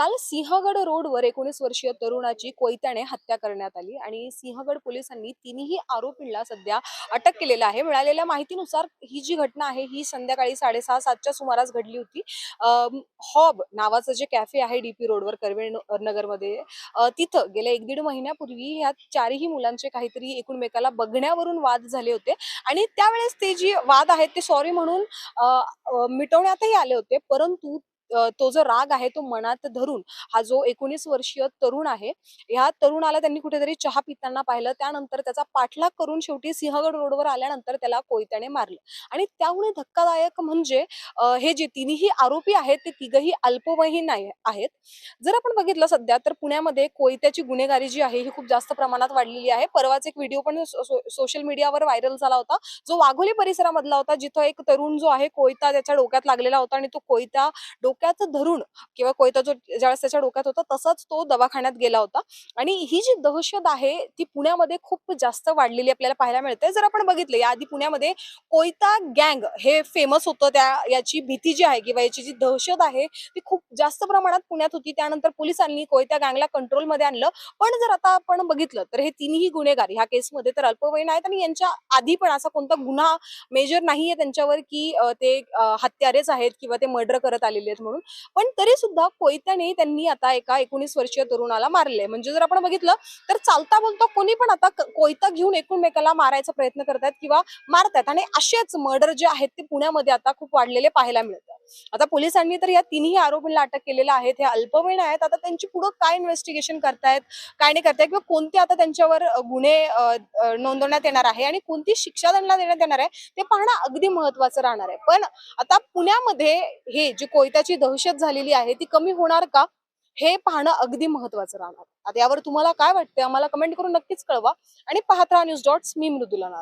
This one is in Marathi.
काल सिंहगड रोडवर 19 वर्षीय तरुणाची कोयत्याने हत्या करण्यात आली आणि सिंहगड पोलिसांनी तिन्ही आरोपींना सध्या अटक केलेलं आहे. मिळालेल्या माहितीनुसार ही जी घटना आहे ही संध्याकाळी 6:30-7च्या सुमारास घडली होती. हॉब नावाचं जे कॅफे आहे डीपी रोडवर कर्वेल नगरमध्ये तिथं गेल्या 1-1.5 महिन्यापूर्वी ह्या चारही मुलांचे काहीतरी एकमेकाला बघण्यावरून वाद झाले होते आणि त्यावेळेस ते जी वाद आहेत ते सॉरी म्हणून मिटवण्यातही आले होते. परंतु तो जो राग आहे तो मनात धरून हा जो 19 वर्षीय तरुण आहे, ह्या तरुणाला त्यांनी कुठेतरी चहा पिताना पाहिलं. त्यानंतर त्याचा पाठलाग करून शेवटी सिंहगड रोडवर आल्यानंतर त्याला कोयत्याने मारलं आणि त्यामुळे धक्कादायक म्हणजे हे जे तिन्ही आरोपी आहेत ते तिघही अल्पवयीन आहेत. जर आपण बघितलं सध्या तर पुण्यामध्ये कोयत्याची गुन्हेगारी जी आहे ही खूप जास्त प्रमाणात वाढलेली आहे. परवाच एक व्हिडिओ पण सोशल मीडियावर व्हायरल झाला होता, जो वाघोली परिसरामधला होता, जिथं एक तरुण जो आहे कोयता त्याच्या डोक्यात लागलेला होता आणि तो कोयता डोक्यात धरून किंवा कोयता जो ज्यावेळेस त्याच्या डोक्यात होता तसाच तो दवाखान्यात गेला होता आणि ही जी दहशत आहे ती पुण्यामध्ये खूप जास्त वाढलेली आपल्याला पाहायला मिळते. जर आपण बघितलं याआधी पुण्यामध्ये कोयता गँग हे फेमस होतं, त्या याची भीती जी आहे किंवा याची जी दहशत आहे ती खूप जास्त प्रमाणात पुण्यात होती. त्यानंतर पोलिसांनी कोयता गँगला कंट्रोलमध्ये आणलं. पण जर आता आपण बघितलं तर हे तिन्ही गुन्हेगार ह्या केसमध्ये तर अल्पवयीन आहेत आणि यांच्या आधी पण असा कोणता गुन्हा मेजर नाहीये त्यांच्यावर की ते हत्यारेच आहेत किंवा ते मर्डर करत आलेले आहेत म्हणून. पण तरी सुद्धा कोयत्याने त्यांनी आता एका 19 वर्षीय तरुणाला मारले. म्हणजे जर आपण बघितलं तर चालता बोलता कोणी पण आता कोयता घेऊन एकमेकाला मारायचा प्रयत्न करतात किंवा मारतात आणि असेच मर्डर जे आहेत ते पुण्यामध्ये आता खूप वाढलेले पाहायला मिळतात. आता पोलिसांनी तर या तिन्ही आरोपींना अटक केलेलं आहे. हे अल्पवयीन आहेत. आता त्यांची पुढे काय इन्व्हेस्टिगेशन करतायत, काय नाही करतायत किंवा कोणते आता त्यांच्यावर गुन्हे नोंदवण्यात येणार आहे आणि कोणती शिक्षा त्यांना देण्यात येणार आहे ते पाहणं अगदी महत्त्वाचं राहणार आहे. पण आता पुण्यामध्ये हे जी कोयत्याची दहशत झालेली आहे ती कमी होणार का? हे पाहणं अगदी महत्त्वाचं राहणार. आता यावर तुम्हाला काय वाटतंय आम्हाला कमेंट करून नक्कीच कळवा आणि पाहत राहा न्यूज डॉट्स. मी मृदुला नाथ.